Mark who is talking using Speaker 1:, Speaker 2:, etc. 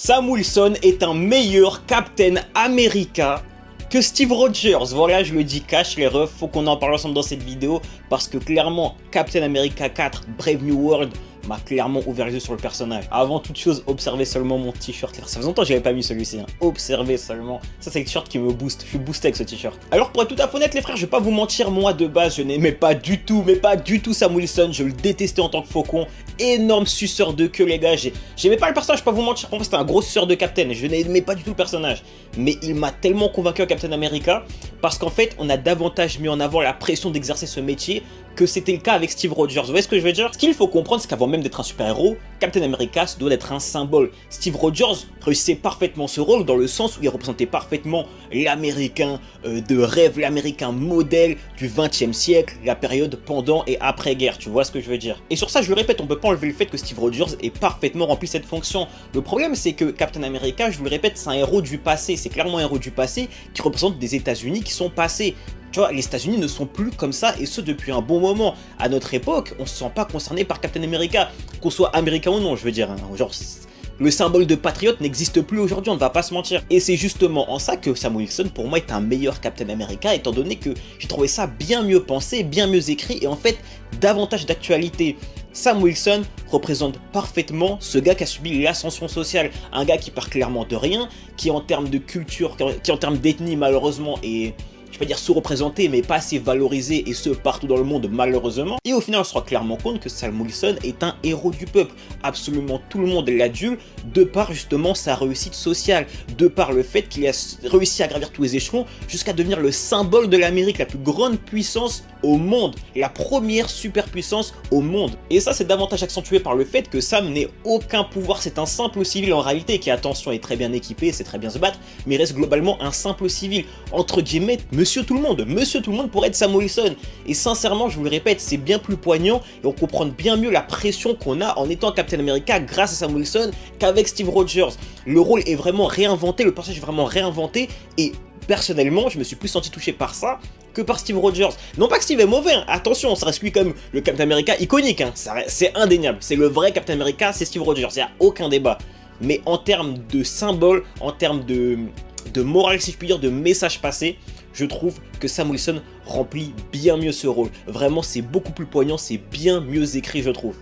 Speaker 1: Sam Wilson est un meilleur Captain America que Steve Rogers. Voilà, je le dis cash les refs, faut qu'on en parle ensemble dans cette vidéo parce que clairement Captain America 4 Brave New World m'a clairement ouvert les yeux sur le personnage. Avant toute chose, observez seulement mon t-shirt. Ça faisait longtemps que j'avais pas mis celui-ci. Observez seulement. Ça, c'est le t-shirt qui me booste. Je suis boosté avec ce t-shirt. Alors, pour être tout à fait honnête, les frères, je vais pas vous mentir. Moi, de base, je n'aimais pas du tout, mais pas du tout Sam Wilson. Je le détestais en tant que faucon. Énorme suceur de queue, les gars. J'aimais pas le personnage, je vais pas vous mentir. Pour moi, c'était un gros suceur de Captain. Je n'aimais pas du tout le personnage. Mais il m'a tellement convaincu à Captain America parce qu'en fait, on a davantage mis en avant la pression d'exercer ce métier que c'était le cas avec Steve Rogers. Vous voyez ce que je veux dire? Ce qu'il faut comprendre, c'est qu'avant même d'être un super-héros, Captain America se doit d'être un symbole. Steve Rogers réussissait parfaitement ce rôle dans le sens où il représentait parfaitement l'américain de rêve, l'américain modèle du 20e siècle, la période pendant et après-guerre. Tu vois ce que je veux dire? Et sur ça, je le répète, on peut pas enlever le fait que Steve Rogers ait parfaitement rempli cette fonction. Le problème, c'est que Captain America, je vous le répète, c'est un héros du passé. C'est clairement un héros du passé qui représente des États-Unis qui sont passés. Tu vois, les États-Unis ne sont plus comme ça, et ce depuis un bon moment. À notre époque, on se sent pas concerné par Captain America, qu'on soit américain ou non, je veux dire. Hein. Genre, le symbole de patriote n'existe plus aujourd'hui, on ne va pas se mentir. Et c'est justement en ça que Sam Wilson, pour moi, est un meilleur Captain America, étant donné que j'ai trouvé ça bien mieux pensé, bien mieux écrit, et en fait, davantage d'actualité. Sam Wilson représente parfaitement ce gars qui a subi l'ascension sociale, un gars qui part clairement de rien, qui en termes de culture, qui en termes d'ethnie malheureusement est, je vais pas dire sous-représenté, mais pas assez valorisé, et ce partout dans le monde malheureusement. Et au final on se rend clairement compte que Sam Wilson est un héros du peuple. Absolument tout le monde l'adule de par justement sa réussite sociale, de par le fait qu'il a réussi à gravir tous les échelons jusqu'à devenir le symbole de l'Amérique, la plus grande puissance au monde, la première superpuissance au monde. Et ça c'est davantage accentué par le fait que Sam n'ait aucun pouvoir, c'est un simple civil en réalité qui, attention, est très bien équipé, sait très bien se battre, mais reste globalement un simple civil, entre guillemets, monsieur tout le monde pour être Sam Wilson. Et sincèrement, je vous le répète, c'est bien plus poignant et on comprend bien mieux la pression qu'on a en étant Captain America grâce à Sam Wilson qu'avec Steve Rogers. Le rôle est vraiment réinventé, le personnage est vraiment réinventé et personnellement, je me suis plus senti touché par ça que par Steve Rogers. Non pas que Steve est mauvais, hein. Attention, ça reste lui comme le Captain America iconique, hein. C'est indéniable, c'est le vrai Captain America, c'est Steve Rogers, il n'y a aucun débat. Mais en termes de symbole, en termes de morale si je puis dire, de message passé, je trouve que Sam Wilson remplit bien mieux ce rôle. Vraiment, c'est beaucoup plus poignant, c'est bien mieux écrit, je trouve.